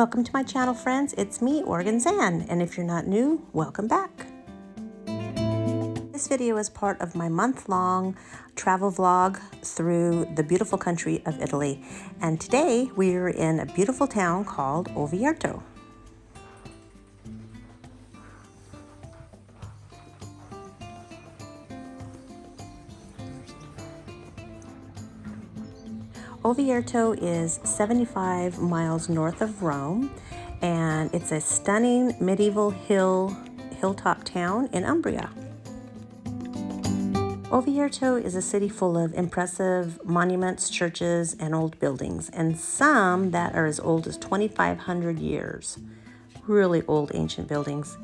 Welcome to my channel, friends. It's me, Oregon Zan, and if you're not new, welcome back. This video is part of my month-long travel vlog through the beautiful country of Italy, and today we're in a beautiful town called Ovierto. Ovierto is 75 miles north of Rome, and it's a stunning medieval hilltop town in Umbria. Ovierto is a city full of impressive monuments, churches, and old buildings, and some that are as old as 2,500 years. Really old ancient buildings.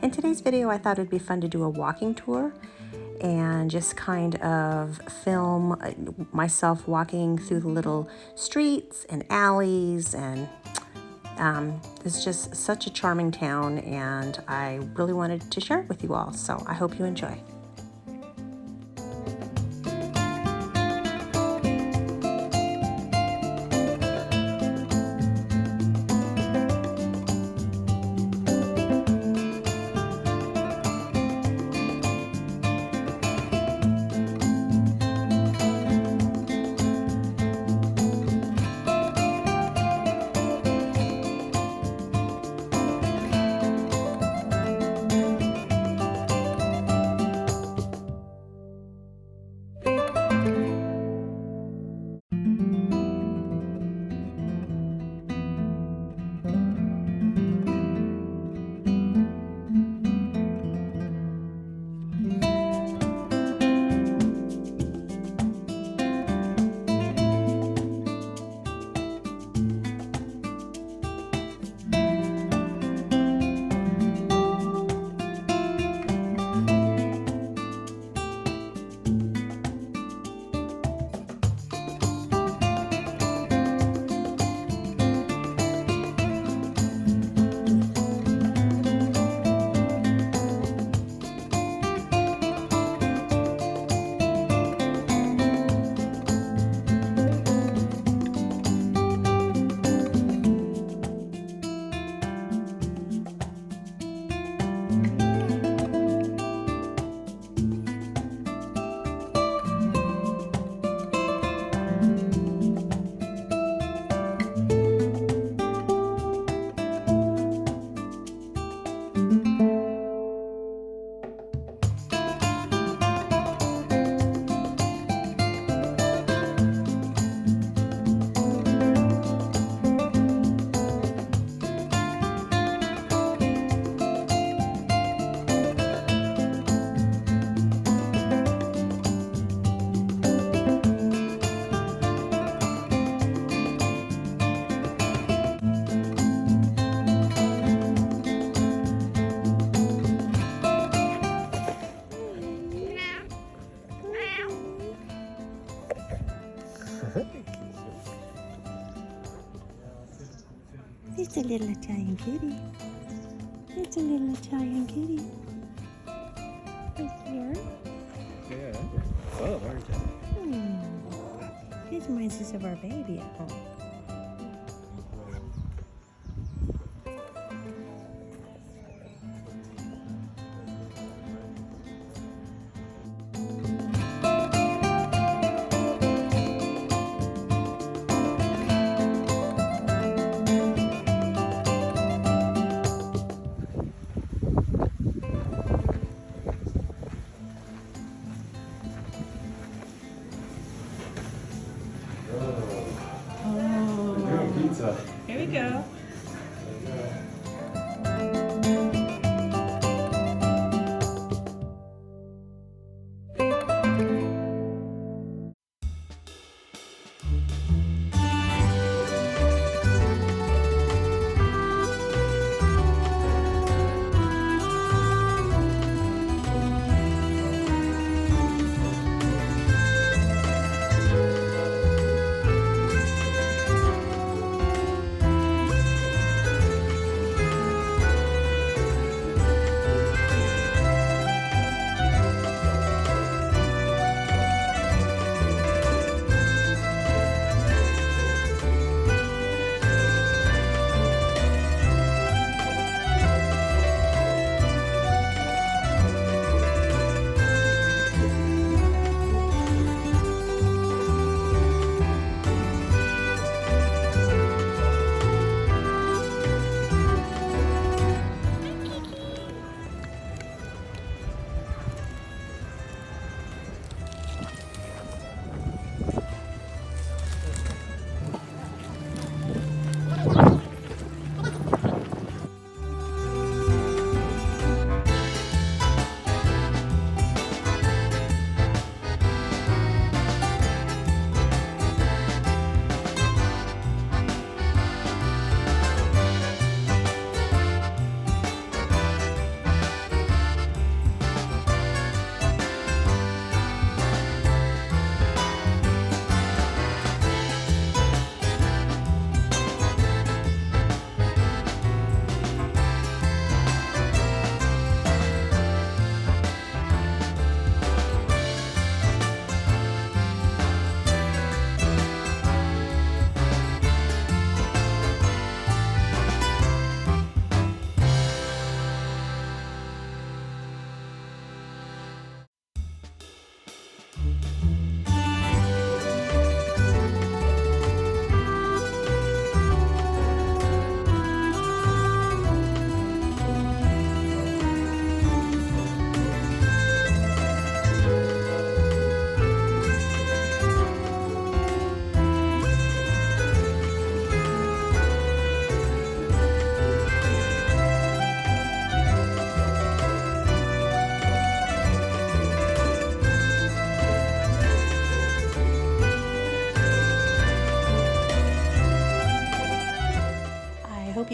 In today's video, I thought it'd be fun to do a walking tour and just kind of film myself walking through the little streets and alleys, and it's just such a charming town, and I really wanted to share it with you all, so I hope you enjoy. It's a little Italian kitty. It's a little Italian kitty. Right there. Yeah. Oh, aren't you? It reminds us of our baby at home.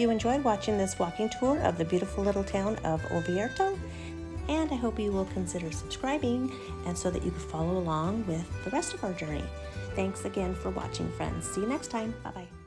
you enjoyed watching this walking tour of the beautiful little town of Ovierto, and I hope you will consider subscribing and so that you can follow along with the rest of our journey. Thanks again for watching, friends. See you next time. Bye-bye.